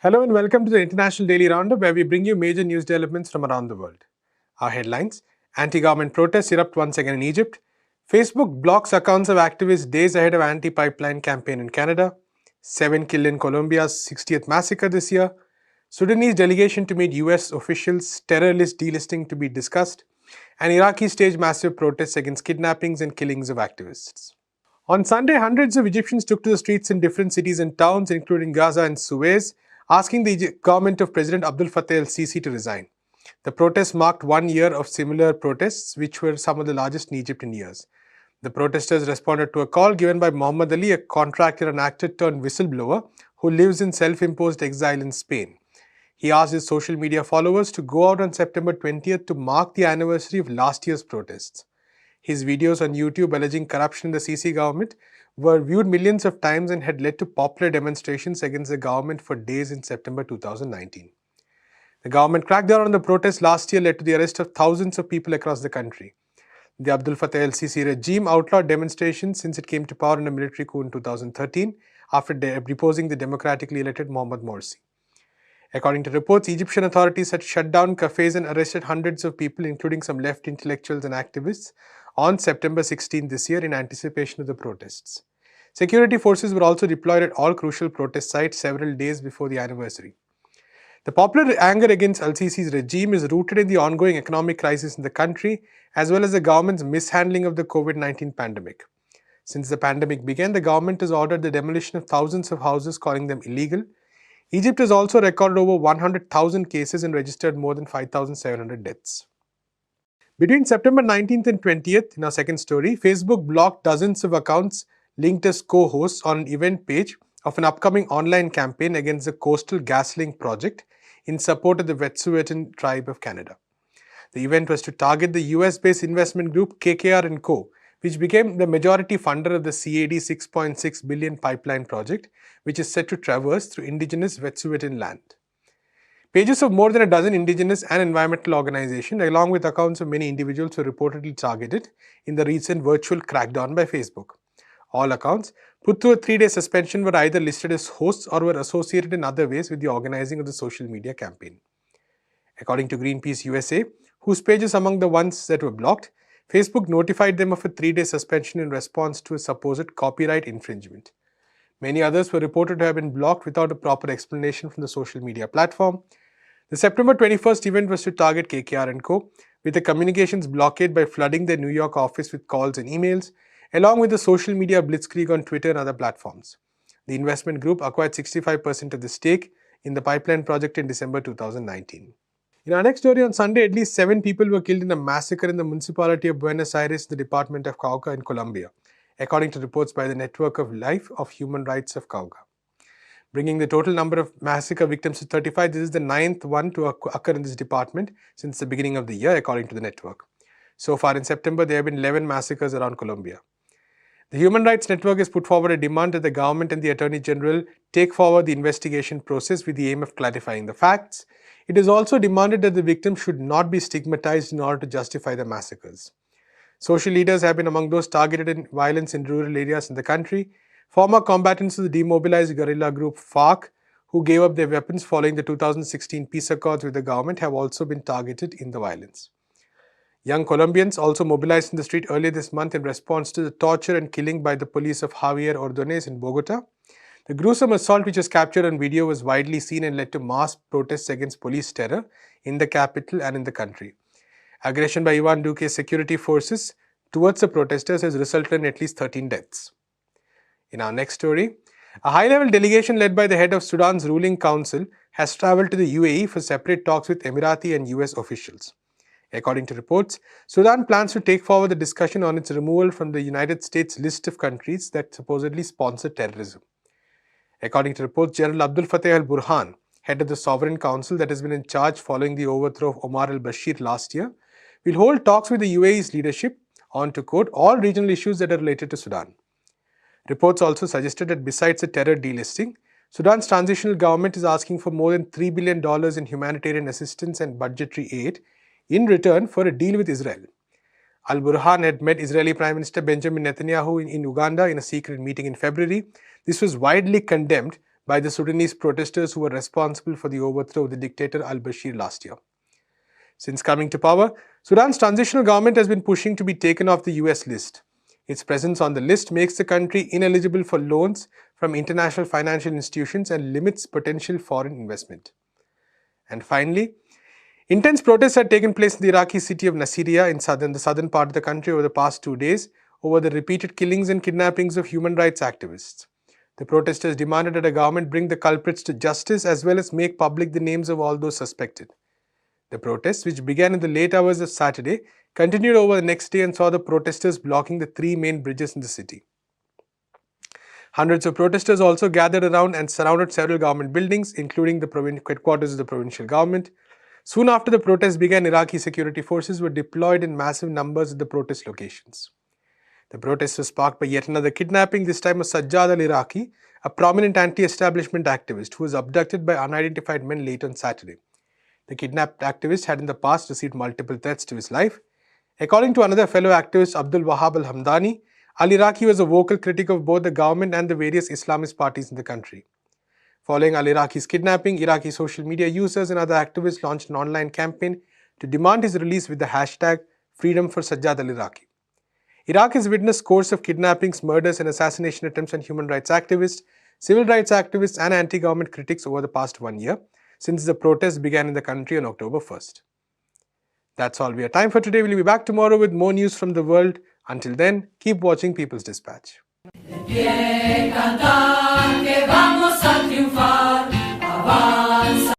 Hello and welcome to the International Daily Roundup, where we bring you major news developments from around the world. Our headlines: anti-government protests erupt once again in Egypt. Facebook blocks accounts of activists days ahead of anti-pipeline campaign in Canada. 7 killed in Colombia's 60th massacre this year. Sudanese delegation to meet US officials, terror list delisting to be discussed. And Iraqi stage massive protests against kidnappings and killings of activists. On Sunday, hundreds of Egyptians took to the streets in different cities and towns, including Gaza and Suez, asking the government of President Abdel Fattah el-Sisi to resign. The protests marked 1 year of similar protests, which were some of the largest in Egypt in years. The protesters responded to a call given by Mohammed Ali, a contractor and actor turned whistleblower who lives in self-imposed exile in Spain. He asked his social media followers to go out on September 20th to mark the anniversary of last year's protests. His videos on YouTube alleging corruption in the Sisi government were viewed millions of times and had led to popular demonstrations against the government for days in September 2019. The government crackdown on the protests last year led to the arrest of thousands of people across the country. The Abdel Fattah el-Sisi regime outlawed demonstrations since it came to power in a military coup in 2013 after deposing the democratically elected Mohamed Morsi. According to reports, Egyptian authorities had shut down cafes and arrested hundreds of people, including some left intellectuals and activists, on September 16 this year in anticipation of the protests. Security forces were also deployed at all crucial protest sites several days before the anniversary. The popular anger against al-Sisi's regime is rooted in the ongoing economic crisis in the country, as well as the government's mishandling of the COVID-19 pandemic. Since the pandemic began, the government has ordered the demolition of thousands of houses, calling them illegal. Egypt has also recorded over 100,000 cases and registered more than 5,700 deaths. Between September 19th and 20th, in our second story, Facebook blocked dozens of accounts linked as co-hosts on an event page of an upcoming online campaign against the Coastal GasLink project in support of the Wet'suwet'en tribe of Canada. The event was to target the US-based investment group KKR & Co., which became the majority funder of the CAD $6.6 billion pipeline project, which is set to traverse through indigenous Wet'suwet'en land. Pages of more than a dozen indigenous and environmental organizations, along with accounts of many individuals, were reportedly targeted in the recent virtual crackdown by Facebook. All accounts, put through a 3-day suspension, were either listed as hosts or were associated in other ways with the organizing of the social media campaign. According to Greenpeace USA, whose page is among the ones that were blocked, Facebook notified them of a 3-day suspension in response to a supposed copyright infringement. Many others were reported to have been blocked without a proper explanation from the social media platform. The September 21st event was to target KKR & Co., with a communications blockade by flooding their New York office with calls and emails, along with the social media blitzkrieg on Twitter and other platforms. The investment group acquired 65% of the stake in the pipeline project in December 2019. In our next story, on Sunday, at least 7 people were killed in a massacre in the municipality of Buenos Aires, the department of Cauca in Colombia, according to reports by the Network of Life of Human Rights of Cauca. Bringing the total number of massacre victims to 35, this is the 9th one to occur in this department since the beginning of the year, according to the network. So far in September, there have been 11 massacres around Colombia. The Human Rights Network has put forward a demand that the government and the Attorney General take forward the investigation process with the aim of clarifying the facts. It has also demanded that the victims should not be stigmatized in order to justify the massacres. Social leaders have been among those targeted in violence in rural areas in the country. Former combatants of the demobilized guerrilla group FARC, who gave up their weapons following the 2016 peace accords with the government, have also been targeted in the violence. Young Colombians also mobilized in the street earlier this month in response to the torture and killing by the police of Javier Ordonez in Bogota. The gruesome assault, which was captured on video, was widely seen and led to mass protests against police terror in the capital and in the country. Aggression by Ivan Duque's security forces towards the protesters has resulted in at least 13 deaths. In our next story, a high-level delegation led by the head of Sudan's ruling council has traveled to the UAE for separate talks with Emirati and US officials. According to reports, Sudan plans to take forward the discussion on its removal from the United States list of countries that supposedly sponsor terrorism. According to reports, General Abdel Fattah al-Burhan, head of the Sovereign Council that has been in charge following the overthrow of Omar al-Bashir last year, will hold talks with the UAE's leadership on, to quote, all regional issues that are related to Sudan. Reports also suggested that besides the terror delisting, Sudan's transitional government is asking for more than $3 billion in humanitarian assistance and budgetary aid in return for a deal with Israel. Al-Burhan had met Israeli Prime Minister Benjamin Netanyahu in Uganda in a secret meeting in February. This was widely condemned by the Sudanese protesters who were responsible for the overthrow of the dictator al-Bashir last year. Since coming to power, Sudan's transitional government has been pushing to be taken off the US list. Its presence on the list makes the country ineligible for loans from international financial institutions and limits potential foreign investment. And finally, intense protests had taken place in the Iraqi city of Nasiriyah in the southern part of the country over the past 2 days over the repeated killings and kidnappings of human rights activists. The protesters demanded that a government bring the culprits to justice as well as make public the names of all those suspected. The protests, which began in the late hours of Saturday, continued over the next day and saw the protesters blocking the 3 main bridges in the city. Hundreds of protesters also gathered around and surrounded several government buildings, including the headquarters of the provincial government. Soon after the protests began, Iraqi security forces were deployed in massive numbers at the protest locations. The protests were sparked by yet another kidnapping, this time of Sajjad al-Iraqi, a prominent anti-establishment activist who was abducted by unidentified men late on Saturday. The kidnapped activist had in the past received multiple threats to his life. According to another fellow activist, Abdul Wahab al-Hamdani, al-Iraqi was a vocal critic of both the government and the various Islamist parties in the country. Following al-Iraqi's kidnapping, Iraqi social media users and other activists launched an online campaign to demand his release with the hashtag Freedom for Sajjad al-Iraqi. Iraq has witnessed scores of kidnappings, murders and assassination attempts on human rights activists, civil rights activists and anti-government critics over the past 1 year, since the protests began in the country on October 1st. That's all we have time for today. We'll be back tomorrow with more news from the world. Until then, keep watching People's Dispatch.